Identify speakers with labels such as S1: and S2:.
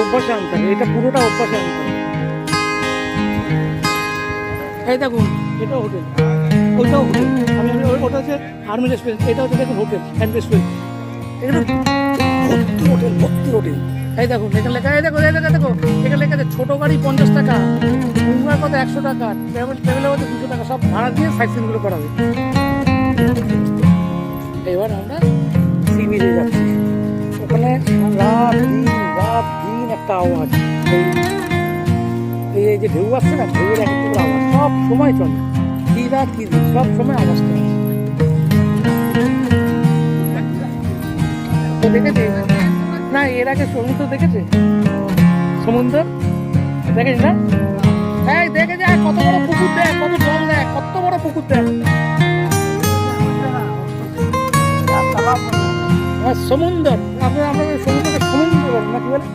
S1: অভ্যাসে আনতে হবে, এটা পুরোটা অভ্যাসে আনতে হবে। এই দেখুন এটাও হোটেল, ওইটাও হোটেল। ওটা হচ্ছে আর্মি রেস্টুরেন্ট, এটা হচ্ছে দেখুন হোটেল অ্যান্ড রেস্টুরেন্ট। এখানে ভর্তি হোটেল, ভর্তি হোটেল। এই দেখুন এখানে লেখা, এই দেখো দেখো এখানে লেখা আছে ছোটো গাড়ি 50 টাকা, উঙ্গার কথা 100 টাকা, ট্রাভেলের মধ্যে 200 টাকা, সব ভাড়া দিয়ে সাইট সিনগুলো করা হবে। এবার আমরা সি বিচে যাচ্ছি। ওখানে রাত দিন একটা আওয়াজ, এই যে ঢেউ আসছে না, ঢেউয়ের এক একটা আওয়াজ সব সময় চলে, কি রাত কি দিন সব সময় আওয়াজটা তো দেখেছি না। এর আগে সমুদ্র দেখেছে, সমুদ্র দেখেছি না? এই দেখে যায় কত বড় পুকুর দেখ, কত জল দেখ, কত বড় পুকুর দেখ। সমুদ্র, আপনারা সমুদ্রকে সমুদ্র বলেন না, কি বলে?